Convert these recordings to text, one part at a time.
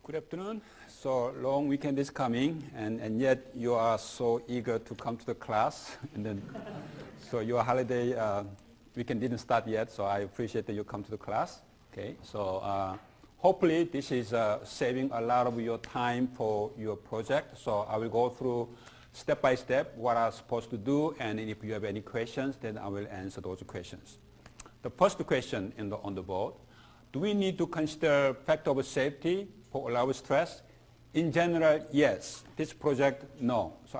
Good afternoon. So long weekend is coming, and yet you are so eager to come to the class. And then, so your holiday weekend didn't start yet, so I appreciate that you come to the class. Okay, so hopefully this is saving a lot of your time for your project. So I will go through step by step what I'm supposed to do, and if you have any questions, then I will answer those questions. The first question on the board: do we need to consider factor of safety for allowed stress? In general, yes. This project, no. So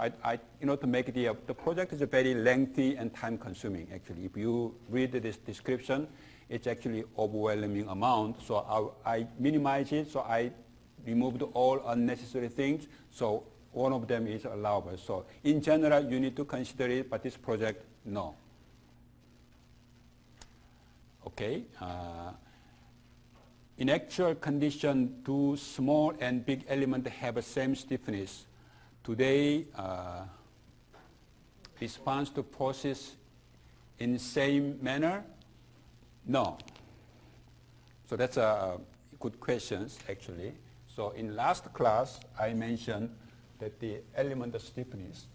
in order to make it, the project is very lengthy and time consuming, actually. If you read this description, it's actually overwhelming amount. So I minimize it, so I removed all unnecessary things. So one of them is allowable. So in general, you need to consider it, but this project, no. Okay. In actual condition, do small and big elements have the same stiffness? Today, response to forces in same manner? No. So that's a good question, actually. So in last class, I mentioned that the element stiffness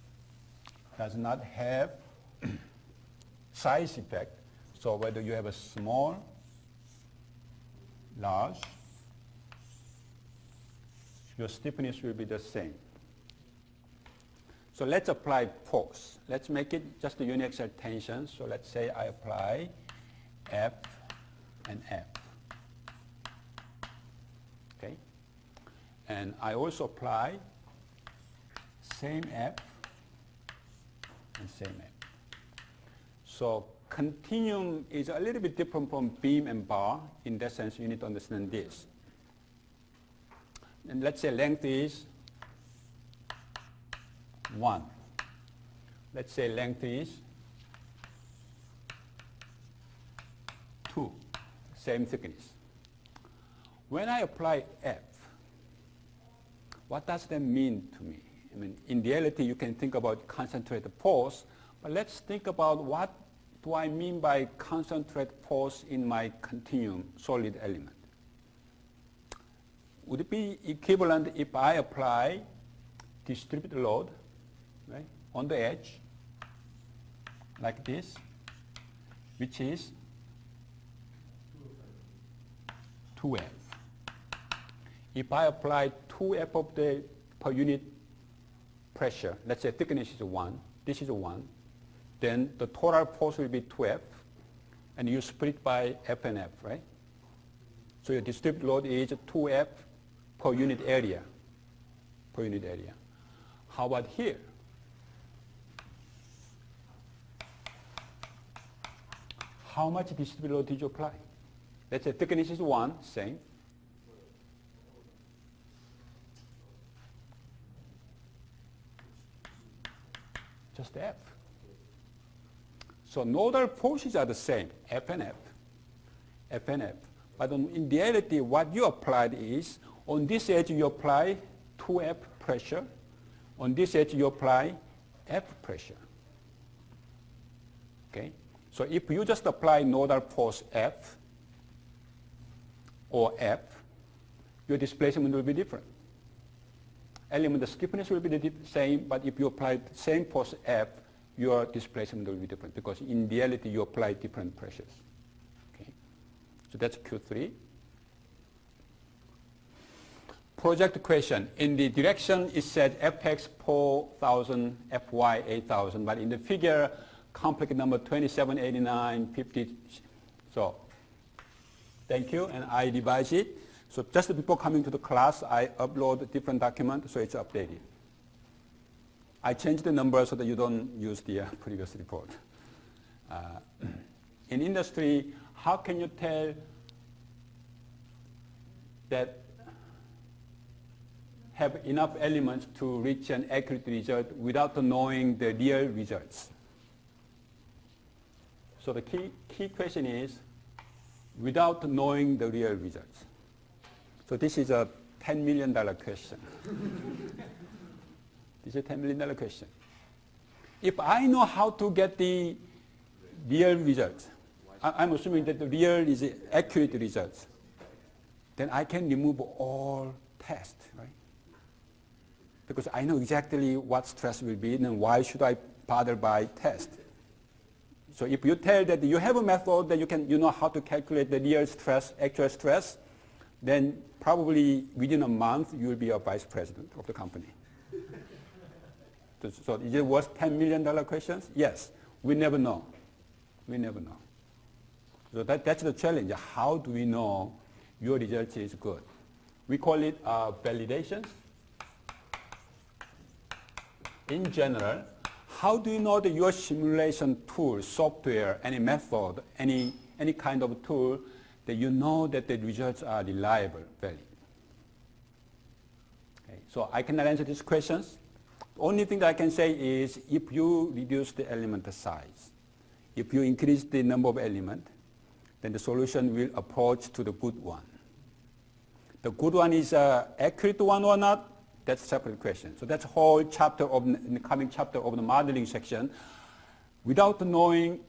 does not have size effect. So whether you have a small, large, your stiffness will be the same. So let's apply force. Let's make it just a uniaxial tension. So let's say I apply F and F. Okay? And I also apply same F and same F. So continuum is a little bit different from beam and bar. In that sense, you need to understand this. And let's say length is 1. Let's say length is 2. Same thickness. When I apply F, what does that mean to me? I mean, in reality, you can think about concentrated force, but let's think about what do I mean by concentrate force in my continuum solid element? Would it be equivalent if I apply distributed load, right, on the edge like this, which is 2F. If I apply 2F of the per unit pressure, let's say thickness is 1, this is 1, then the total force will be 2F, and you split by F and F, right? So your distributed load is 2F per unit area, per unit area. How about here? How much distributed load did you apply? Let's say thickness is 1, same. Just F. So nodal forces are the same, F and F, F and F. But in reality, what you applied is, on this edge you apply 2F pressure, on this edge you apply F pressure. Okay? So if you just apply nodal force F or F, your displacement will be different. Element stiffness will be the same, but if you apply the same force F, your displacement will be different because in reality you apply different pressures. Okay. So that's Q3. Project question. In the direction it said Fx 4,000, Fy 8,000, but in the figure complex number 2789, 50. So thank you, and I revise it. So just before coming to the class, I upload a different document, so it's updated. I changed the number so that you don't use the previous report. In industry, how can you tell that have enough elements to reach an accurate result without knowing the real results? So the key question is, without knowing the real results. So this is a $10 million question. This is a $10 million question. If I know how to get the real results, I'm assuming that the real is accurate results, then I can remove all test, right? Because I know exactly what stress will be, and why should I bother by test? So if you tell that you have a method that you know how to calculate the real stress, actual stress, then probably within a month you will be a vice president of the company. So is it worth $10 million questions? Yes. We never know. We never know. So that's the challenge. How do we know your result is good? We call it validations. In general, how do you know that your simulation tool, software, any method, any kind of tool, that you know that the results are reliable, valid? Okay, so I cannot answer these questions. The only thing that I can say is if you reduce the element size, if you increase the number of elements, then the solution will approach to the good one. The good one is an accurate one or not, that's a separate question. So that's a whole chapter in the coming chapter of the modeling section. Without knowing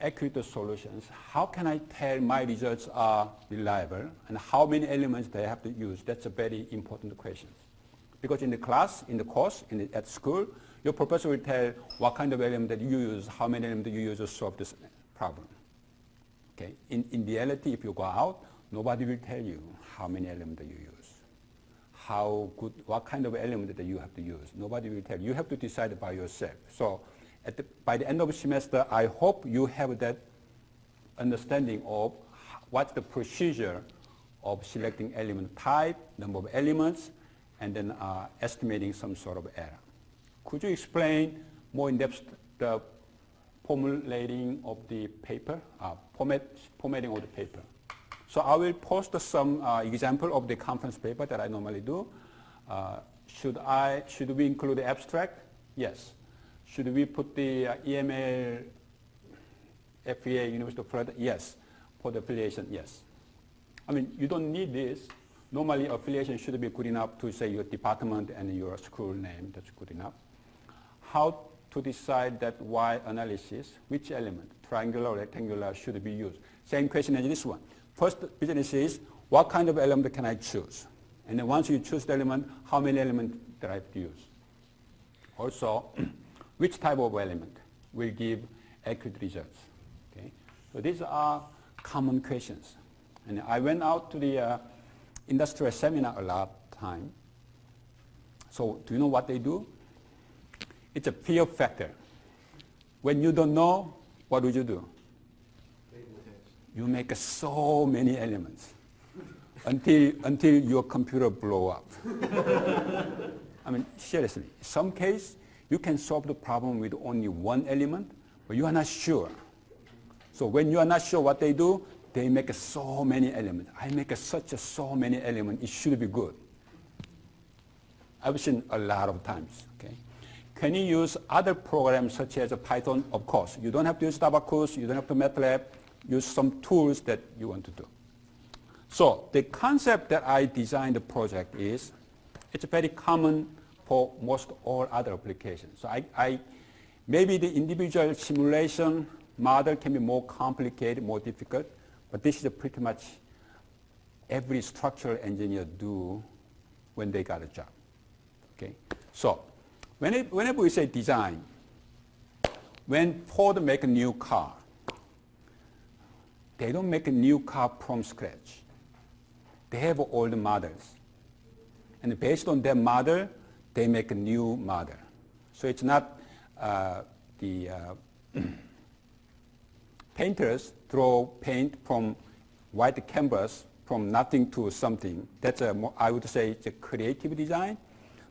accurate solutions, how can I tell my results are reliable and how many elements they have to use? That's a very important question. Because in the class, in the course, at school, your professor will tell what kind of element that you use, how many elements you use to solve this problem. Okay? In reality, if you go out, nobody will tell you how many elements that you use. What kind of element that you have to use. Nobody will tell you. You have to decide by yourself. So by the end of the semester, I hope you have that understanding of what's the procedure of selecting element type, number of elements, and then estimating some sort of error. Could you explain more in depth the formulating of the paper, formatting of the paper? So I will post some example of the conference paper that I normally do. Should we include the abstract? Yes. Should we put the EML, FEA, University of Florida? Yes. For the affiliation, yes. I mean, you don't need this. Normally, affiliation should be good enough to say your department and your school name. That's good enough. How to decide that Y analysis, which element, triangular or rectangular, should be used? Same question as this one. First business is, what kind of element can I choose? And then once you choose the element, how many elements do I have to use? Also, which type of element will give accurate results? Okay? So these are common questions. And I went out to the industrial seminar a lot of time. So do you know what they do? It's a fear factor. When you don't know, what would you do? You make so many elements until your computer blow up. I mean, seriously, in some case, you can solve the problem with only one element, but you are not sure. So when you are not sure what they do, they make so many elements. I make so many elements, it should be good. I've seen a lot of times, okay? Can you use other programs such as Python? Of course. You don't have to use Abacus, you don't have to MATLAB, use some tools that you want to do. So the concept that I designed the project is, it's very common for most all other applications. So maybe the individual simulation model can be more complicated, more difficult, but this is pretty much every structural engineer do when they got a job. Okay? So whenever we say design, when Ford make a new car, they don't make a new car from scratch. They have old models. And based on their model, they make a new model. So it's not the painters throw paint from white canvas from nothing to something. That's I would say it's a creative design.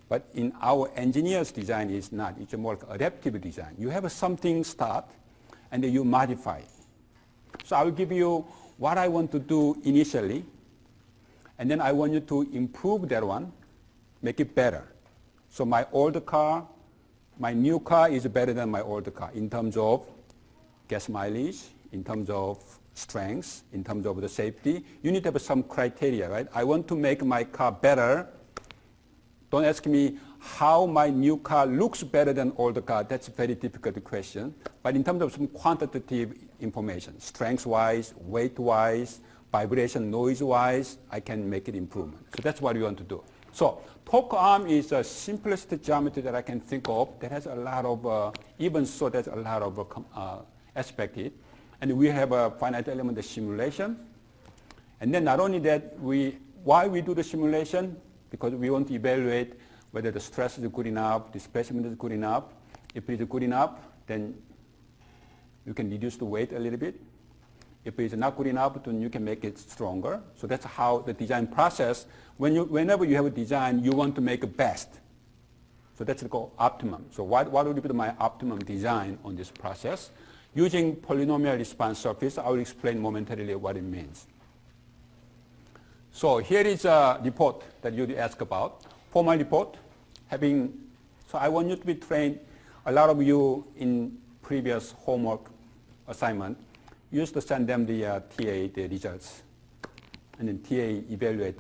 But in our engineers' design, it's not. It's a more adaptive design. You have something start, and then you modify it. So I will give you what I want to do initially, and then I want you to improve that one, make it better. So my old car, my new car is better than my old car in terms of gas mileage, in terms of strength, in terms of the safety. You need to have some criteria, right? I want to make my car better. Don't ask me how my new car looks better than old car. That's a very difficult question. But in terms of some quantitative information, strength-wise, weight-wise, vibration, noise-wise, I can make it improvement. So that's what we want to do. So torque arm is the simplest geometry that I can think of that has a lot of, even so there's a lot of aspect it. And we have a finite element simulation. And then not only that, why we do the simulation? Because we want to evaluate whether the stress is good enough, displacement is good enough. If it is good enough, then you can reduce the weight a little bit. If it's not good enough, then you can make it stronger. So that's how the design process, whenever you have a design, you want to make it best. So that's called optimum. So what would be my optimum design on this process? Using polynomial response surface, I will explain momentarily what it means. So here is a report that you asked about, formal report. So I want you to be trained, a lot of you in previous homework assignment, used to send them the TA, the results. And then TA evaluate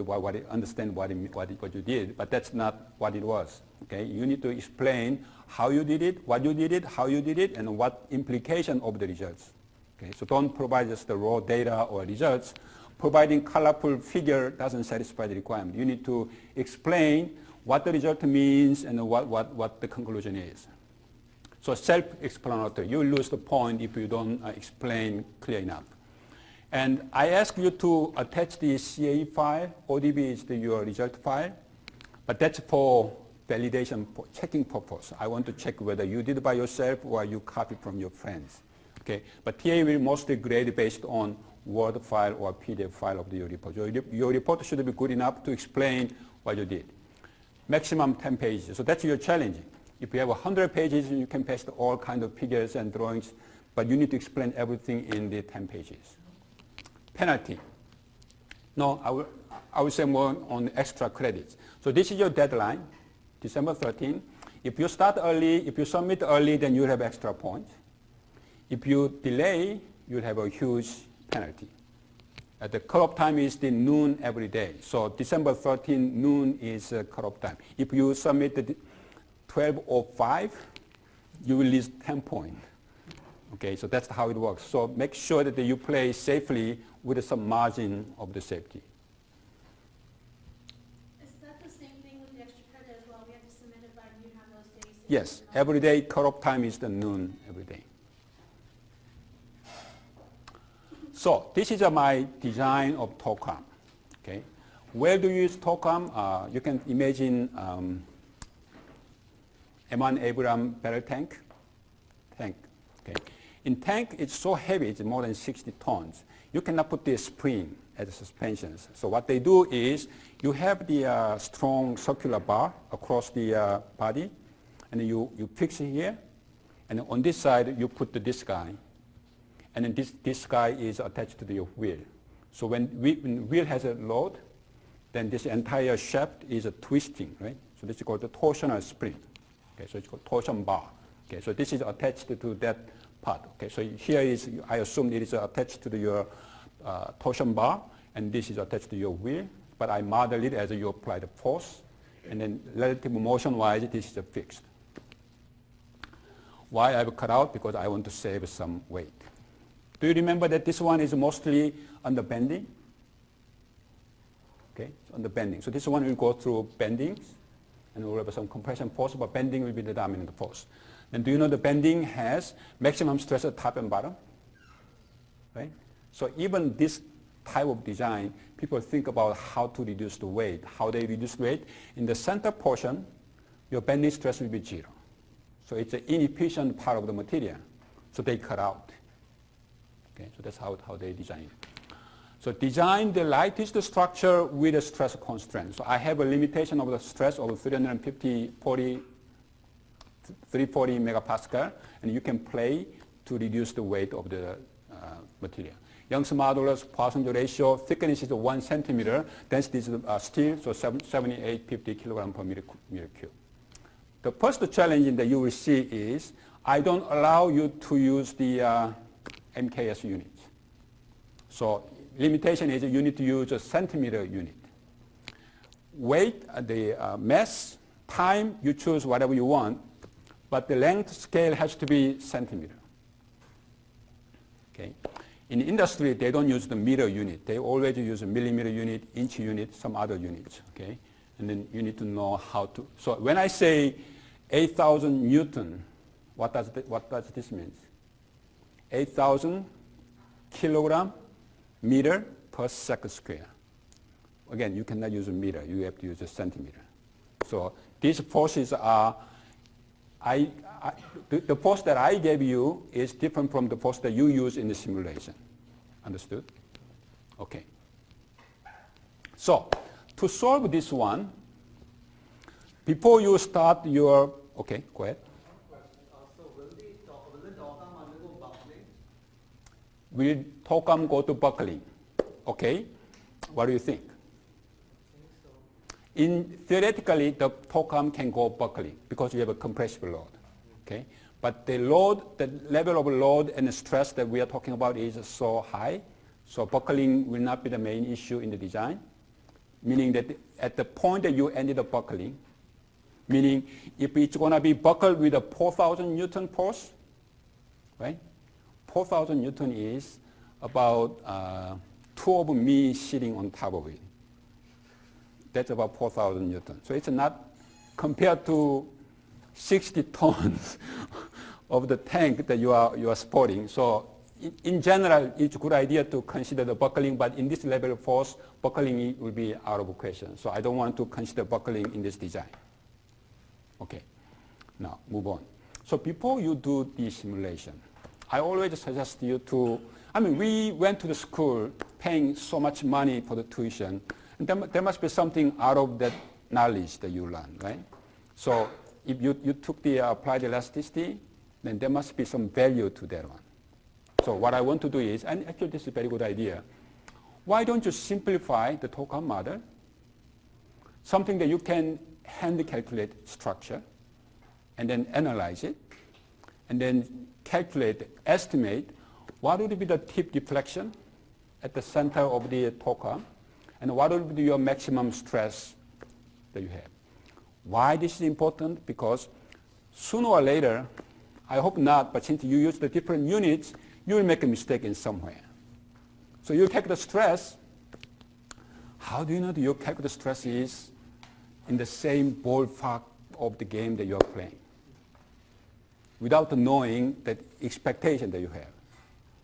understand what you did, but that's not what it was. Okay? You need to explain how you did it, what you did it, how you did it, and what implication of the results. Okay? So don't provide just the raw data or results. Providing colorful figure doesn't satisfy the requirement. You need to explain what the result means and what the conclusion is. So self-explanatory. You lose the point if you don't explain clear enough. And I ask you to attach the CAE file. ODB is your result file. But that's for validation, for checking purpose. I want to check whether you did it by yourself or you copied from your friends. Okay? But TA will mostly grade based on Word file or PDF file of your report. Your report should be good enough to explain what you did. Maximum 10 pages. So that's your challenge. If you have 100 pages, you can paste all kinds of figures and drawings, but you need to explain everything in the 10 pages. Penalty. No, I will say more on extra credits. So this is your deadline, December 13. If you start early, if you submit early, then you'll have extra points. If you delay, you'll have a huge penalty. The cutoff time is the noon every day. So December 13, noon is cutoff time. If you submit the 12:05, you will lose 10 points. Okay, so that's how it works. So make sure that you play safely with some margin of the safety. Is that the same thing with the extra credit as well? We have to submit it by you have those days? Yes, every day cutoff time is the noon every day. So this is my design of torque arm. Okay, where do you use torque arm? You can imagine M1 Abrams barrel tank. Okay. In tank, it's so heavy, it's more than 60 tons. You cannot put the spring as suspensions. So what they do is you have the strong circular bar across the body, and you fix it here, and on this side you put this guy, and then this guy is attached to your wheel. So when wheel has a load, then this entire shaft is twisting, right? So this is called the torsional spring. Okay, so it's called torsion bar. Okay, so this is attached to that part. Okay, so here is, I assume it is attached to your torsion bar, and this is attached to your wheel, but I model it as you apply the force, and then relative motion-wise, this is fixed. Why I've cut out? Because I want to save some weight. Do you remember that this one is mostly under bending? Okay, so under bending. So this one will go through bendings, and we'll have some compression force, but bending will be the dominant force. And do you know the bending has maximum stress at top and bottom? Right? So even this type of design, people think about how to reduce the weight. How they reduce weight? In the center portion, your bending stress will be 0. So it's an inefficient part of the material. So they cut out. Okay, so that's how they design it. So design the lightest structure with a stress constraint. So I have a limitation of the stress of 340 megapascal, and you can play to reduce the weight of the material. Young's modulus, Poisson's ratio, thickness is 1 centimeter, density is steel, so 7850 kilogram per meter cube. The first challenge that you will see is I don't allow you to use the MKS unit. So limitation is you need to use a centimeter unit. Weight, the mass, time, you choose whatever you want, but the length scale has to be centimeter. Okay. In industry, they don't use the meter unit. They always use a millimeter unit, inch unit, some other units, okay? And then you need to know how to. So when I say 8,000 Newton, what does this mean? 8,000 kilogram meter per second square. Again, you cannot use a meter. You have to use a centimeter. So these forces are, the force that I gave you is different from the force that you use in the simulation. Understood? Okay. So to solve this one, before you start your, okay, go ahead. So will the TOCAM undergo buckling? Will TOCAM go to buckling? Okay. What do you think? Theoretically, the TOCAM can go buckling because you have a compressive load. Okay? But the load, the level of load and the stress that we are talking about is so high, so buckling will not be the main issue in the design, meaning that at the point that you ended up buckling, meaning if it's going to be buckled with a 4,000 Newton force, right? 4,000 Newton is about 2 of me sitting on top of it. That's about 4,000 Newton. So it's not compared to 60 tons of the tank that you are supporting. So in general, it's a good idea to consider the buckling, but in this level of force, buckling will be out of question. So I don't want to consider buckling in this design. Okay, now move on. So before you do the simulation, I always suggest you to, we went to the school paying so much money for the tuition, and there must be something out of that knowledge that you learned, right? So if you took the applied elasticity, then there must be some value to that one. So what I want to do is, and actually this is a very good idea, why don't you simplify the TOCAM model, something that you can hand calculate structure, and then analyze it, and then calculate, estimate what would be the tip deflection at the center of the TOCAM, and what would be your maximum stress that you have. Why this is important? Because sooner or later, I hope not, but since you use the different units, you will make a mistake in somewhere. So you calculate the stress. How do you know that your calculated stress is in the same ballpark of the game that you are playing? Without knowing the expectation that you have.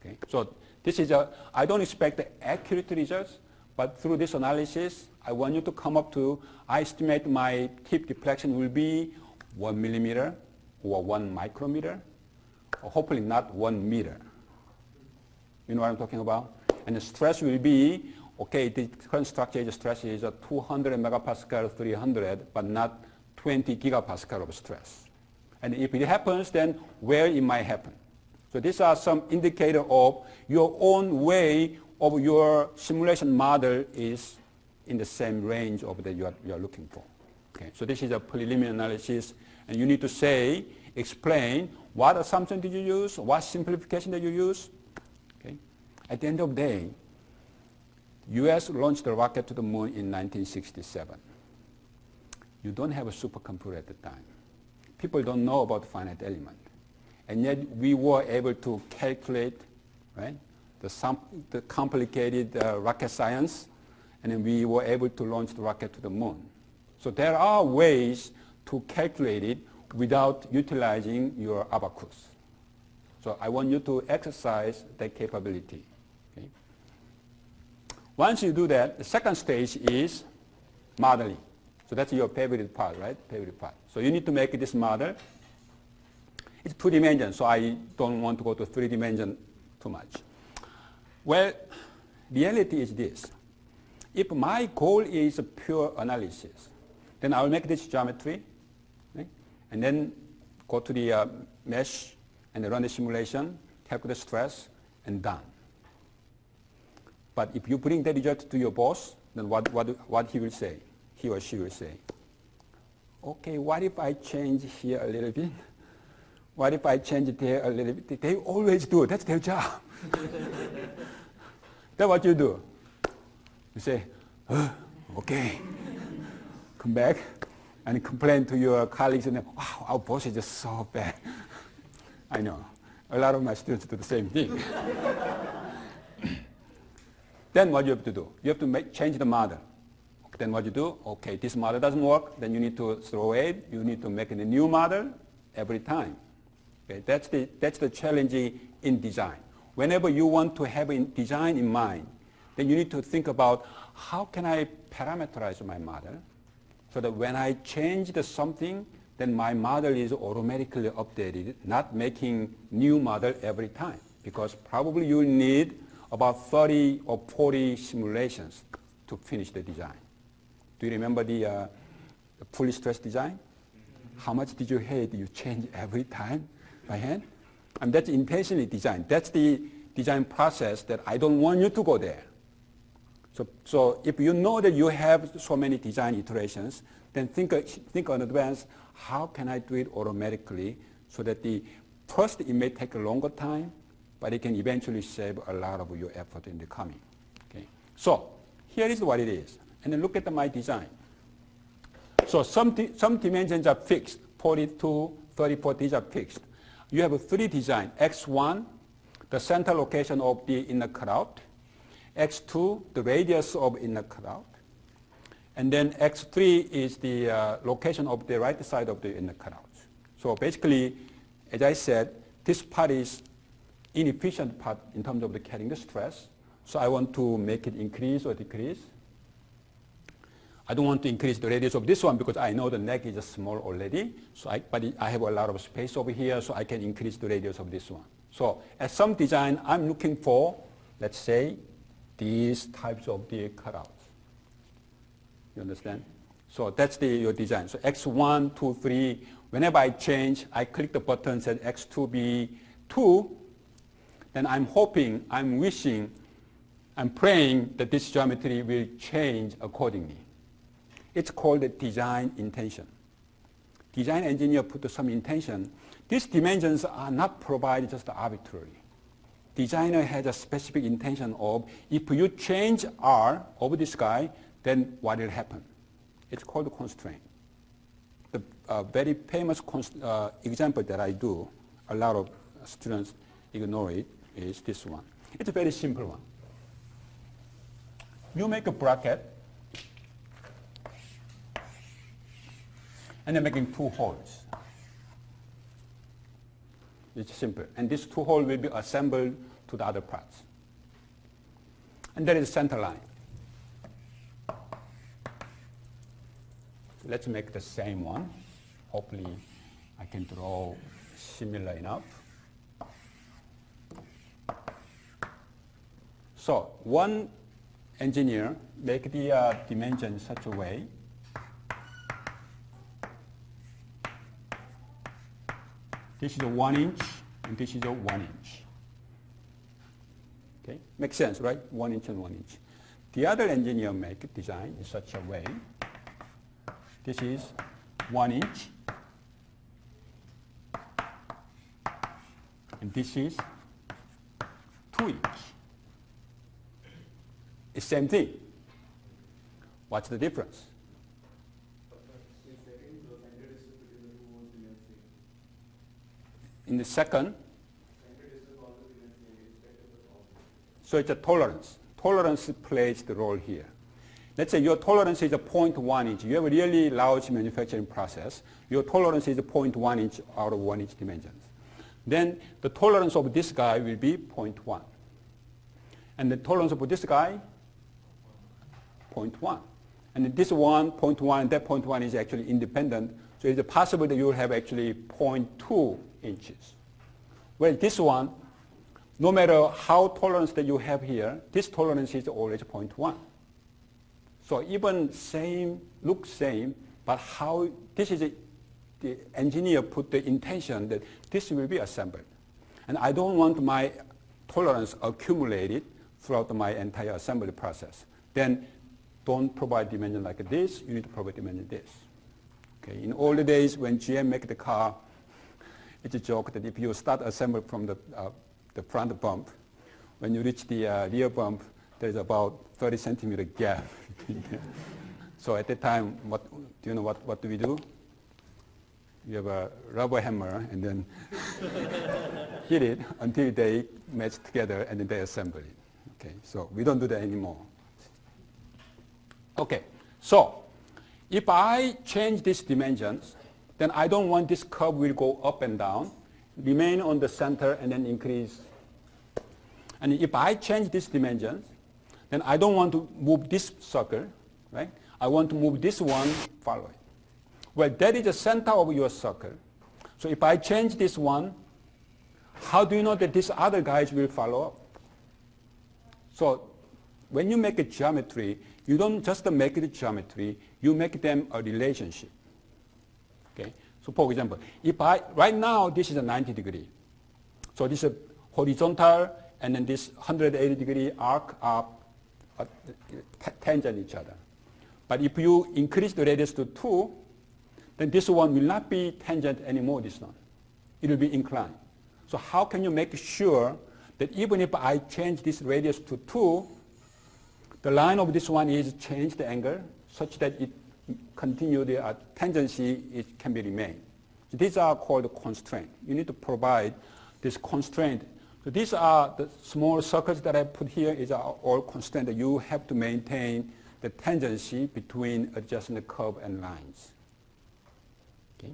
Okay? So this is I don't expect the accurate results, but through this analysis, I want you to come up to, I estimate my tip deflection will be 1 millimeter or 1 micrometer, or hopefully not 1 meter. You know what I'm talking about? And the stress will be, okay, the current structure is stress is 200 megapascal, 300, but not 20 gigapascal of stress. And if it happens, then where it might happen. So these are some indicator of your own way of your simulation model is in the same range of that you are looking for. Okay, so this is a preliminary analysis, and you need to say, explain what assumption did you use, what simplification did you use. Okay, at the end of the day, U.S. launched the rocket to the moon in 1967. You don't have a supercomputer at the time. People don't know about finite element, and yet we were able to calculate, right? The complicated rocket science, and then we were able to launch the rocket to the moon. So there are ways to calculate it without utilizing your abacus. So I want you to exercise that capability. Okay? Once you do that, the second stage is modeling. So that's your favorite part, right? Favorite part. So you need to make this model. It's 2-dimensional, so I don't want to go to 3-dimensional too much. Well, reality is this. If my goal is pure analysis, then I will make this geometry, right? And then go to the mesh and run the simulation, calculate stress, and done. But if you bring that result to your boss, then what he will say? He or she will say, okay, what if I change here a little bit? What if I change it there a little bit? They always do. That's their job. That's what you do. You say, okay. Come back and complain to your colleagues and wow, our boss is just so bad. I know. A lot of my students do the same thing. Then what you have to do? You have to change the model. Then what you do? Okay, this model doesn't work. Then you need to throw it. You need to make a new model every time. Okay, that's the challenge in design. Whenever you want to have a design in mind, then you need to think about how can I parameterize my model so that when I change something, then my model is automatically updated, not making new model every time. Because probably you need about 30 or 40 simulations to finish the design. Do you remember the fully stressed design? How much did you hate you change every time by hand? And that's intentionally designed. That's the design process that I don't want you to go there. So if you know that you have so many design iterations, then think in advance, how can I do it automatically so that first it may take a longer time, but it can eventually save a lot of your effort in the coming. Okay? So here is what it is. And then look at my design. So some dimensions are fixed, 42, 34, these are fixed. You have three designs, X1, the center location of the inner cutout, X2, the radius of inner cutout, and then X3 is the location of the right side of the inner cutout. So basically, as I said, this part is inefficient part in terms of carrying the stress. So I want to make it increase or decrease. I don't want to increase the radius of this one because I know the neck is small already. But I have a lot of space over here, so I can increase the radius of this one. So as some design, I'm looking for, let's say, these types of the cutouts. You understand? So that's your design. So X1, 2, 3. Whenever I change, I click the button that says X2 be 2. Then I'm hoping, I'm wishing, I'm praying that this geometry will change accordingly. It's called a design intention. Design engineer put some intention. These dimensions are not provided just arbitrarily. Designer has a specific intention of if you change R of this guy, then what will happen? It's called a constraint. The very famous example that I do, a lot of students ignore it, is this one. It's a very simple one. You make a bracket and then making 2 holes. It's simple. And these 2 holes will be assembled to the other parts. And there is a center line. So let's make the same one. Hopefully I can draw similar enough. So one engineer make the dimension such a way this is a 1 inch and this is a 1 inch. Okay, makes sense, right? 1 inch and 1 inch. The other engineer make design in such a way. This is 1 inch and this is 2 inch. It's same thing. What's the difference? In the second, so it's a tolerance. Tolerance plays the role here. Let's say your tolerance is a 0.1 inch. You have a really large manufacturing process. Your tolerance is a 0.1 inch out of 1 inch dimensions. Then the tolerance of this guy will be 0.1. And the tolerance of this guy, 0.1. And this one, 0.1, and that 0.1 is actually independent. So it's possible that you will have actually 0.2 inches. Well, this one, no matter how tolerance that you have here, this tolerance is always 0.1. So even same, looks same, but how, this is the engineer put the intention that this will be assembled. And I don't want my tolerance accumulated throughout my entire assembly process. Then don't provide dimension like this, you need to provide dimension this. Okay. In old days when GM make the car, it's a joke that if you start assembly from the front bump, when you reach the rear bump, there's about 30 centimeter gap. So at that time, do you know what do we do? You have a rubber hammer and then hit it until they match together and then they assemble it. Okay, so we don't do that anymore. Okay, so if I change these dimensions, then I don't want this curve will go up and down, remain on the center and then increase. And if I change these dimensions, then I don't want to move this circle, right? I want to move this one, follow it. Well, that is the center of your circle. So if I change this one, how do you know that these other guys will follow up? So when you make a geometry, you don't just make the geometry, you make them a relationship. Okay? So for example, if right now this is a 90 degree. So this is a horizontal and then this 180 degree arc are tangent each other. But if you increase the radius to 2, then this one will not be tangent anymore, this one. It will be inclined. So how can you make sure that even if I change this radius to 2, the line of this one is change the angle such that it continue the tangency, it can be remained. So these are called constraint. You need to provide this constraint. So these are the small circles that I put here is all constraint that you have to maintain the tangency between adjacent curve and lines. Okay.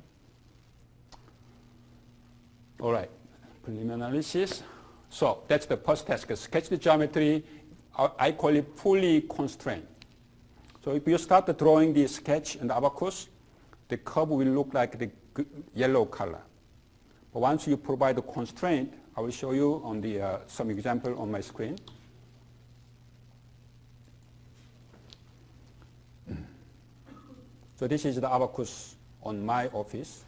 All right, preliminary analysis. So that's the first task. Sketch the geometry. I call it fully constrained. So if you start drawing the sketch and the abacus, the curve will look like the yellow color. But once you provide the constraint, I will show you on the some example on my screen. So this is the abacus on my office,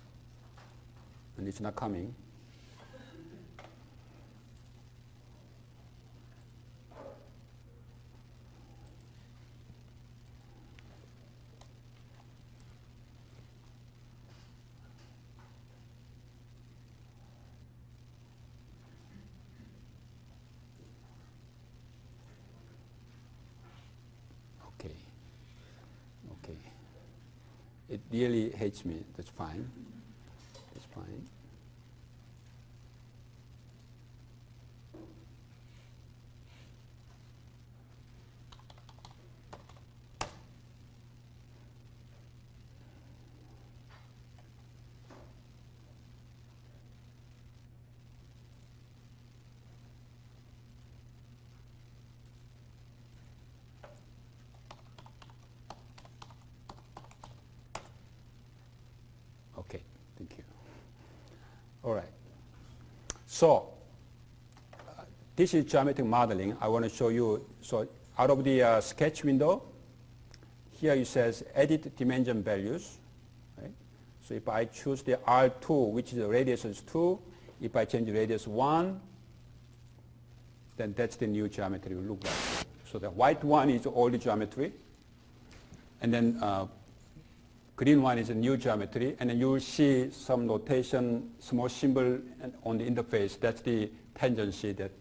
and it's not coming. Okay. It really hates me. That's fine. That's fine. Okay, thank you. All right. So this is geometric modeling. I want to show you. So out of the sketch window, here it says edit dimension values. Right? So if I choose the R2, which is the radius is 2, if I change the radius 1, then that's the new geometry will look like. So the white one is old geometry, and then green one is a new geometry, and then you will see some notation, small symbol on the interface. That's the tangency that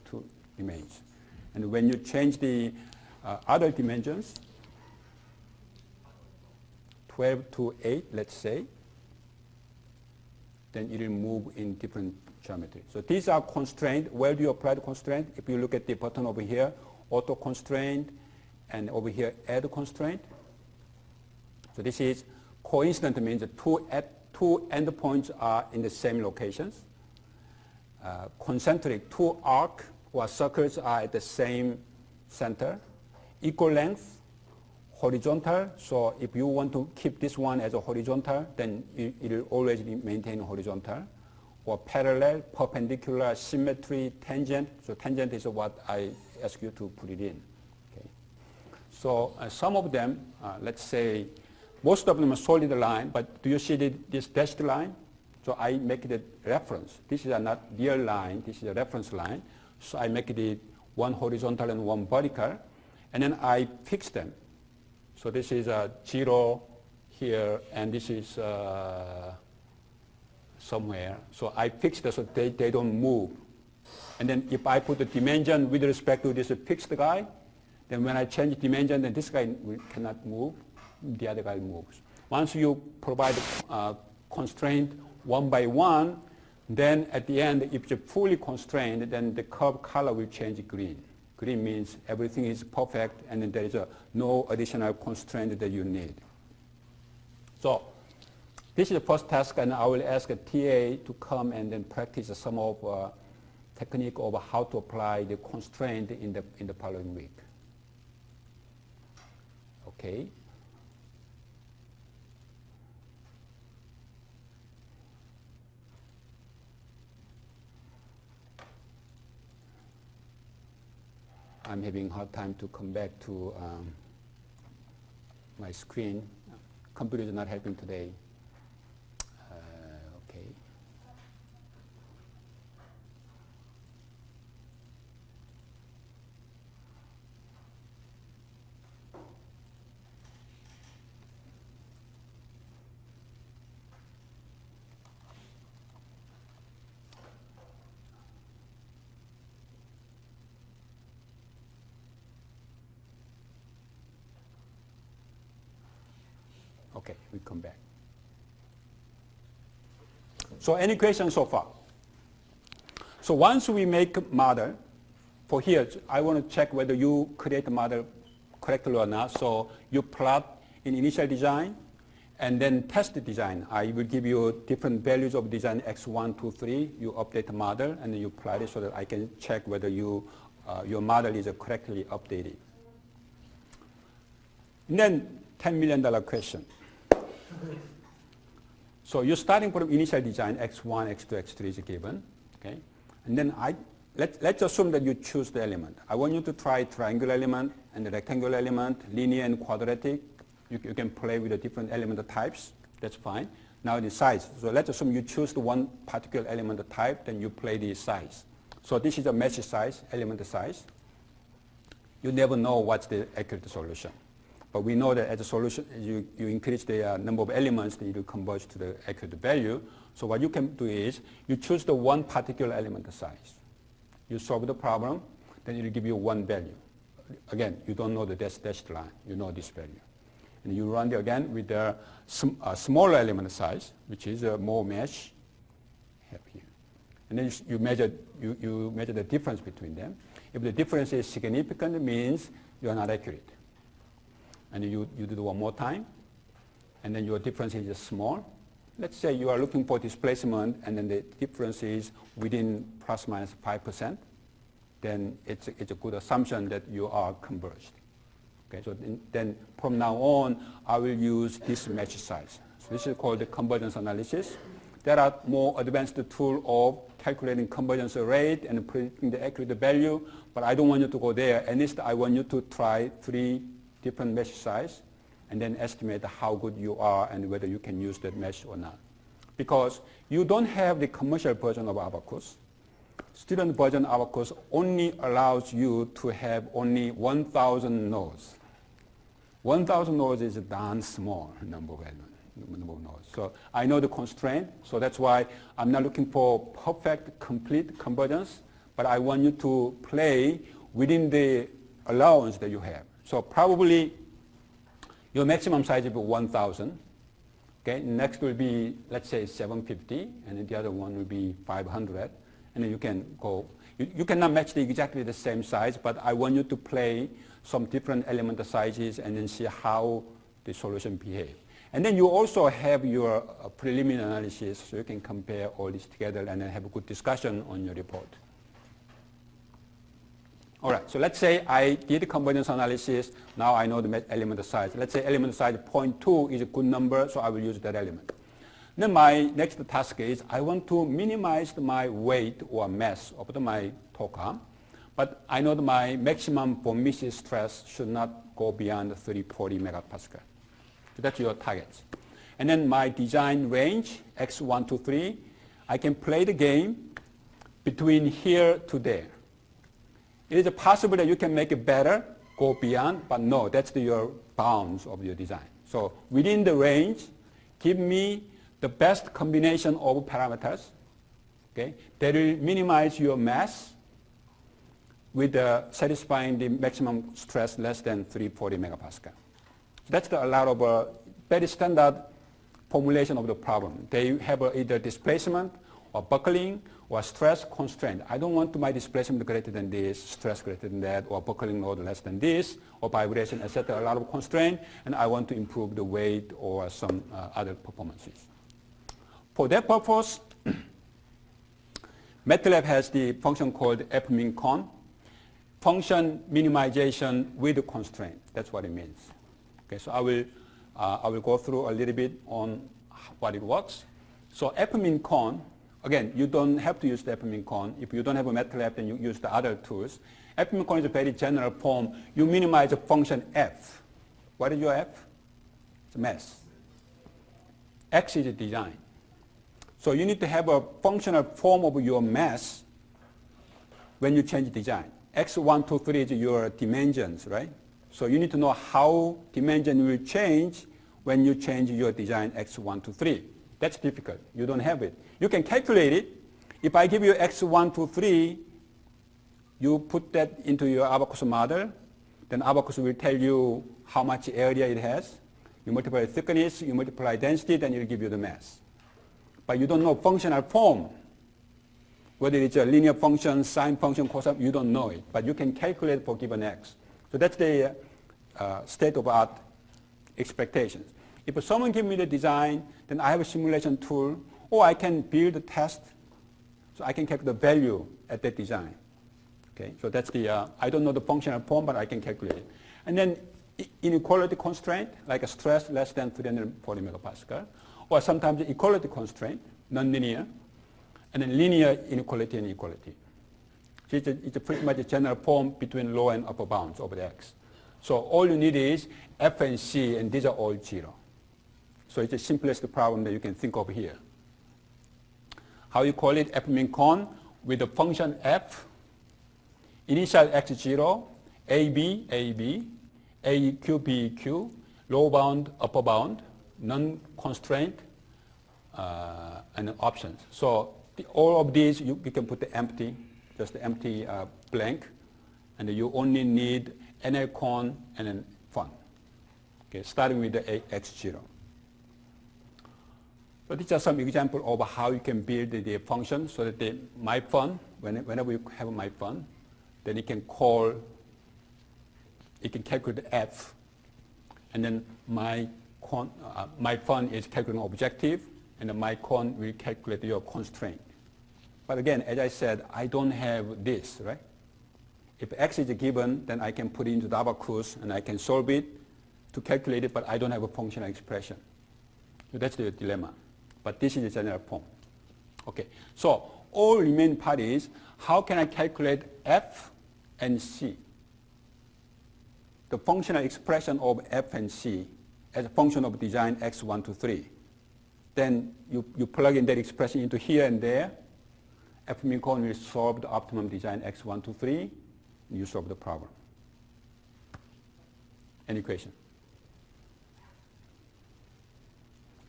remains. And when you change the other dimensions, 12 to 8, let's say, then it will move in different geometry. So these are constraints. Where do you apply the constraint? If you look at the button over here, auto constraint, and over here, add constraint. So this is coincident, means that two endpoints are in the same locations. Concentric, two arcs or circles are at the same center. Equal length, horizontal. So if you want to keep this one as a horizontal, then it will always maintain horizontal. Or parallel, perpendicular, symmetry, tangent. So tangent is what I ask you to put it in. Okay. So some of them, let's say, most of them are solid line, but do you see this dashed line? So I make the reference. This is not real line, this is a reference line. So I make it one horizontal and one vertical, and then I fix them. So this is a 0 here, and this is somewhere. So I fix them so they don't move. And then if I put the dimension with respect to this fixed guy, then when I change dimension, then this guy cannot move. The other guy moves. Once you provide constraint one by one, then at the end, if you're fully constrained, then the curve color will change green. Green means everything is perfect and then there is no additional constraint that you need. So this is the first task, and I will ask a TA to come and then practice some of technique of how to apply the constraint in the following week. Okay. I'm having a hard time to come back to my screen. Computer is not helping today. Okay. Okay, we come back. So any questions so far? So once we make a model, for here, I want to check whether you create a model correctly or not. So you plot in initial design and then test the design. I will give you different values of design x1, 2, 3. You update the model and then you plot it so that I can check whether your model is correctly updated. And then $10 million question. So you're starting from initial design, x1, x2, x3 is given, okay? And then let's assume that you choose the element. I want you to try triangular element and the rectangular element, linear and quadratic. You can play with the different element types, that's fine. Now the size, so let's assume you choose the one particular element type, then you play the size. So this is a mesh size, element size. You never know what's the accurate solution. But we know that as a solution, you increase the number of elements that you converge to the accurate value. So what you can do is you choose the one particular element size. You solve the problem, then it will give you one value. Again, you don't know the dashed line. You know this value. And you run it again with the smaller element size, which is more mesh here. And then you measure the difference between them. If the difference is significant, it means you are not accurate. And you do it one more time, and then your difference is just small. Let's say you are looking for displacement, and then the difference is within plus minus 5%, then it's a good assumption that you are converged. Okay, so then from now on, I will use this match size. So this is called the convergence analysis. There are more advanced tools of calculating convergence rate and predicting the accurate value, but I don't want you to go there. At least I want you to try 3 different mesh size and then estimate how good you are and whether you can use that mesh or not. Because you don't have the commercial version of Abaqus. Student version of Abaqus only allows you to have only 1,000 nodes. 1,000 nodes is a darn small number of nodes. So I know the constraint, so that's why I'm not looking for perfect, complete convergence, but I want you to play within the allowance that you have. So probably your maximum size will be 1,000. Okay, next will be, let's say, 750, and then the other one will be 500. And then you can go. You cannot match exactly the same size, but I want you to play some different element sizes and then see how the solution behaves. And then you also have your preliminary analysis, so you can compare all this together and then have a good discussion on your report. All right, so let's say I did convergence analysis. Now I know the element size. Let's say element size 0.2 is a good number, so I will use that element. Then my next task is I want to minimize my weight or mass of my torque arm, but I know that my maximum Von-Mises stress should not go beyond 340 megapascal. So that's your targets. And then my design range, x1 to 3, I can play the game between here to there. It is possible that you can make it better, go beyond, but no, that's your bounds of your design. So within the range, give me the best combination of parameters, okay, that will minimize your mass with satisfying the maximum stress less than 340 megapascal. That's a lot of very standard formulation of the problem. They have either displacement or buckling, or stress constraint. I don't want my displacement greater than this, stress greater than that, or buckling load less than this, or vibration, etc. A lot of constraint, and I want to improve the weight or some other performances. For that purpose, MATLAB has the function called fmin_con, function minimization with constraint. That's what it means. Okay, so I will go through a little bit on what it works. So fmin_con, again, you don't have to use the fmin_con. If you don't have a MATLAB, then you use the other tools. fmin_con is a very general form. You minimize a function f. What is your f? It's mass. X is design. So you need to have a functional form of your mass when you change design. X1, 2, 3 is your dimensions, right? So you need to know how dimension will change when you change your design X1 to 3. That's difficult. You don't have it. You can calculate it. If I give you X1 to 3, you put that into your Abaqus model, then Abaqus will tell you how much area it has. You multiply thickness, you multiply density, then it will give you the mass. But you don't know functional form. Whether it's a linear function, sine function, cosine, you don't know it. But you can calculate for given x. So that's the state-of-art expectations. If someone gives me the design, then I have a simulation tool, or I can build a test, so I can calculate the value at that design. Okay, so that's the, I don't know the functional form, but I can calculate it. And then inequality constraint, like a stress less than 340 megapascal, or sometimes the equality constraint, nonlinear, and then linear inequality and equality. So it's a pretty much a general form between lower and upper bounds over the x. So all you need is f and c, and these are all 0. So it's the simplest problem that you can think of here. How you call it? fmin_con with the function f, initial x0, ab, ab, aeq, beq, lower bound, upper bound, non-constraint, and options. So all of these, you can put the empty, just the empty blank, and you only need NL_con and then fun. Okay, starting with the x0. So these are some examples of how you can build the function so that the myFun, whenever you have a myFun, then it can call, it can calculate the f, and then myFun is calculating objective, and the myCon will calculate your constraint. But again, as I said, I don't have this, right? If x is given, then I can put it into the Abaqus and I can solve it to calculate it, but I don't have a functional expression. So that's the dilemma. But this is the general form. Okay, so all remaining part is, how can I calculate f and c? The functional expression of f and c as a function of design x1 to 3. Then you plug in that expression into here and there. fmin_con will solve the optimum design x1 to 3, and you solve the problem. Any question?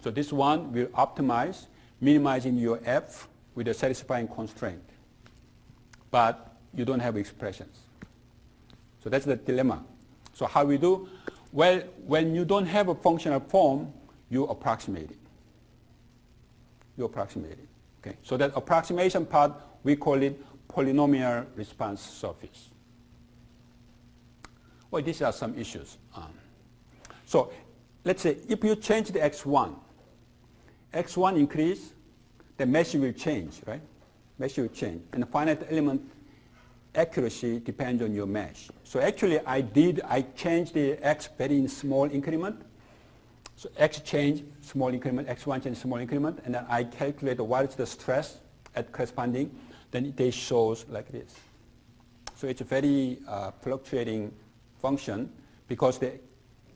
So this one will optimize, minimizing your f with a satisfying constraint. But you don't have expressions. So that's the dilemma. So how we do? Well, when you don't have a functional form, you approximate it. You approximate it. Okay? So that approximation part, we call it polynomial response surface. Well, these are some issues. So let's say if you change the x1 increase, the mesh will change, right? Mesh will change. And the finite element accuracy depends on your mesh. So actually I changed the x very in small increment. So x change, small increment, x1 change, small increment, and then I calculate what is the stress at corresponding, then it shows like this. So it's a very fluctuating function because the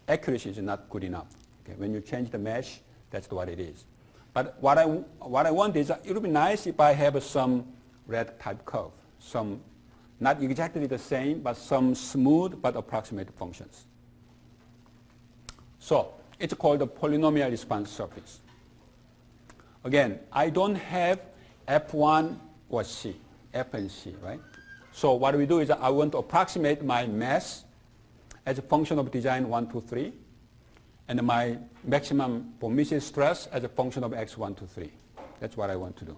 accuracy is not good enough. Okay? When you change the mesh, that's what it is. But what I want is, it would be nice if I have some red type curve, some not exactly the same, but some smooth but approximate functions. So it's called the polynomial response surface. Again, I don't have f1 or c, f and c, right? So what we do is I want to approximate my mass as a function of design 1, 2, 3, and my maximum permissive stress as a function of x1 to 3. That's what I want to do.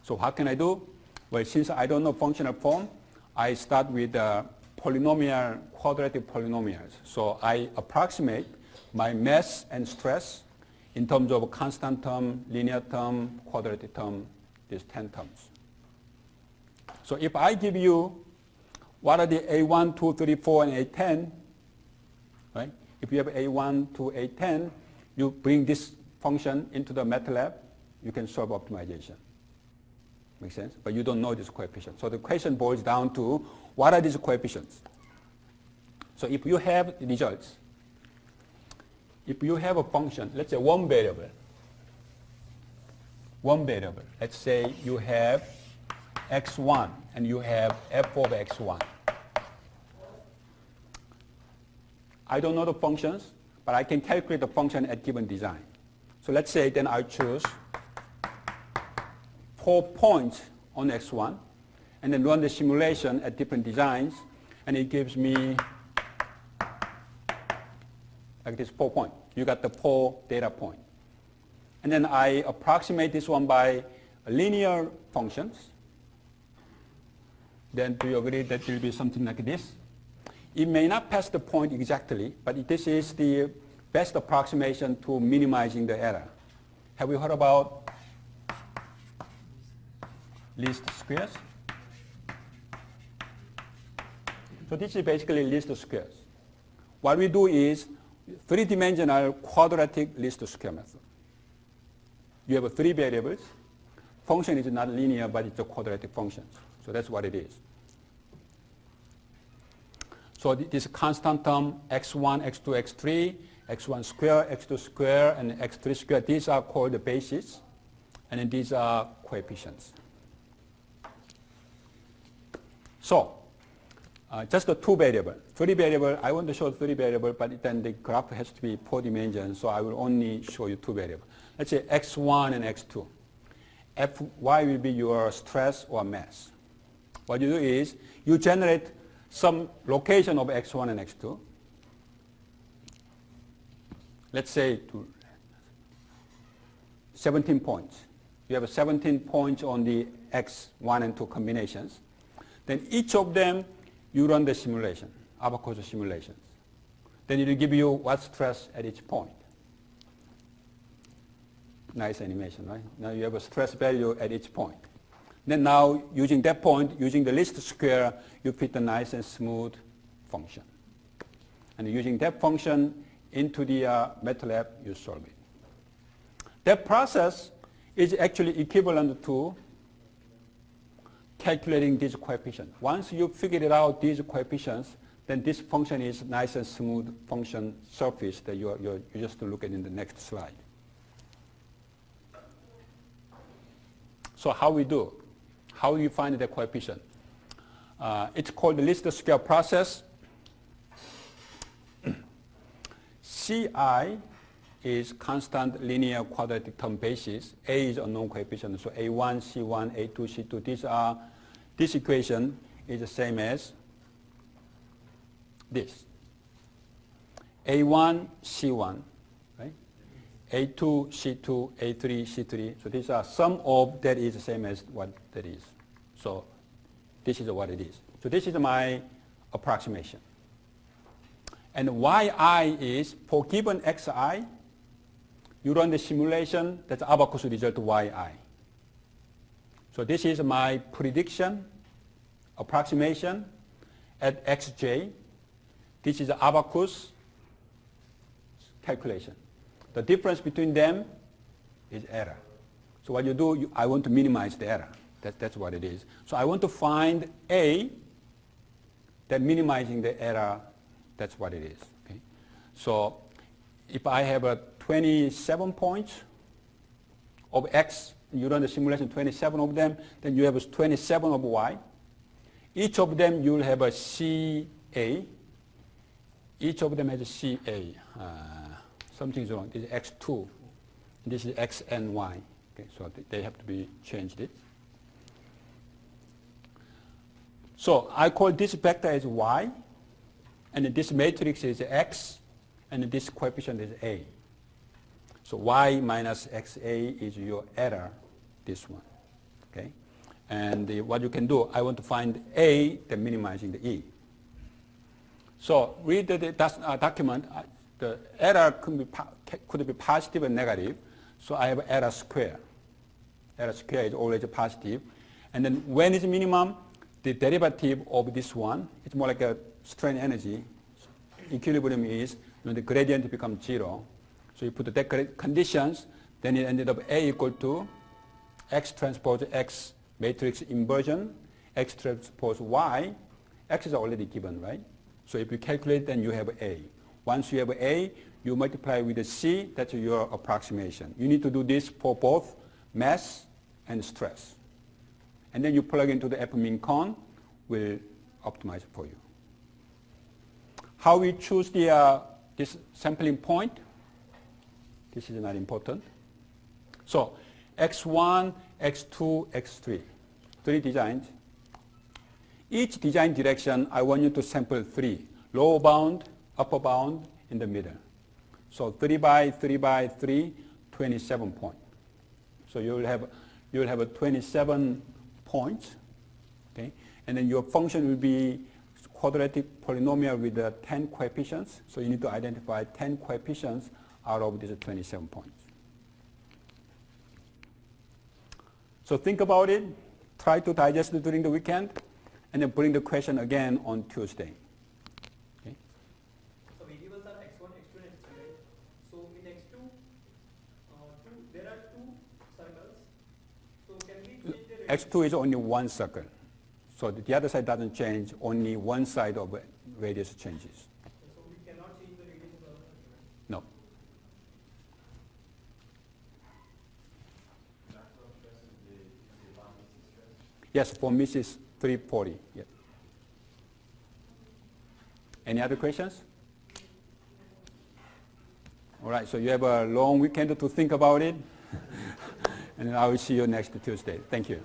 So what can I do? Well, since I don't know functional form, I start with polynomial, quadratic polynomials. So I approximate my mass and stress in terms of constant term, linear term, quadratic term, these 10 terms. So if I give you what are the A1, 2, 3, 4, and A10, right? If you have A1 to A10, you bring this function into the MATLAB, you can solve optimization. Make sense? But you don't know this coefficient. So the question boils down to what are these coefficients? So if you have results, if you have a function, let's say one variable, let's say you have x1 and you have f of x1. I don't know the functions, but I can calculate the function at given design. So let's say then I choose 4 points on x1 and then run the simulation at different designs, and it gives me like this 4 point. You got the 4 data point. And then I approximate this one by linear functions. Then do you agree that it will be something like this? It may not pass the point exactly, but this is the best approximation to minimizing the error. Have you heard about least squares? So this is basically least squares. What we do is three-dimensional quadratic least square method. You have 3 variables. Function is not linear, but it's a quadratic function. So that's what it is. So this constant term, x1, x2, x3, x1 square, x2 square, and x3 square, these are called the bases, and then these are coefficients. So just the 2 variable. 3 variable, I want to show 3 variable, but then the graph has to be 4 dimensions, so I will only show you 2 variables. Let's say x1 and x2. Fy will be your stress or mass. What you do is you generate some location of x1 and x2. Let's say 17 points. You have 17 points on the x1 and 2 combinations. Then each of them, you run the simulation, Abaqus simulations. Then it will give you what stress at each point. Nice animation, right? Now you have a stress value at each point. Then now, using that point, using the least square, you fit a nice and smooth function. And using that function into the MATLAB, you solve it. That process is actually equivalent to calculating these coefficients. Once you figured out these coefficients, then this function is nice and smooth function surface that you just look at in the next slide. So how we do? How do you find the coefficient? It's called the least square process. Ci is constant linear quadratic term basis. A is unknown coefficient. So A1, C1, A2, C2. This equation is the same as this. A1, C1, right? A2, C2, A3, C3. So these are sum of that is the same as what that is. So this is what it is. So this is my approximation. And yi is for given xi, you run the simulation, that's Abaqus result yi. So this is my prediction, approximation at xj. This is Abaqus calculation. The difference between them is error. So what you do, I want to minimize the error. That's what it is. So I want to find A, then minimizing the error, that's what it is. Okay? So if I have 27 points of x, you run the simulation 27 of them, then you have 27 of y. Each of them you will have a CA. Each of them has a CA. Something's wrong. This is x2. This is x and y. Okay, so they have to be changed. So I call this vector as y, and this matrix is x, and this coefficient is a. So y minus xa is your error, this one. Okay? And what you can do, I want to find A, then minimizing the E. So read the document. The error could be positive and negative. So I have error square. Error square is always positive. And then when it's minimum, the derivative of this one, it's more like a strain energy. Equilibrium is when the gradient becomes 0. So you put the conditions, then it ended up A equal to X transpose X matrix inversion, X transpose Y. X is already given, right? So if you calculate, then you have A. Once you have A, you multiply with the C, that's your approximation. You need to do this for both mass and stress. And then you plug into the F-mean con, will optimize it for you. How we choose this sampling point, this is not important. So X1, X2, X3, 3 designs. Each design direction, I want you to sample 3, lower bound, upper bound, in the middle. So 3 by 3 by 3, 27 points. So you'll have 27 points, okay? And then your function will be quadratic polynomial with 10 coefficients. So you need to identify 10 coefficients out of these 27 points. So think about it, try to digest it during the weekend, and then bring the question again on Tuesday. Okay? So variables are x1, x2 and x3, right? So in x2, there are 2 circles. So can we change the radius? X2 is only one circle. So the other side doesn't change, only one side of radius changes. So we cannot change the radius of the other circle, right? No. Yes, for Mrs. 340. Yeah. Any other questions? All right, so you have a long weekend to think about it. And I will see you next Tuesday. Thank you.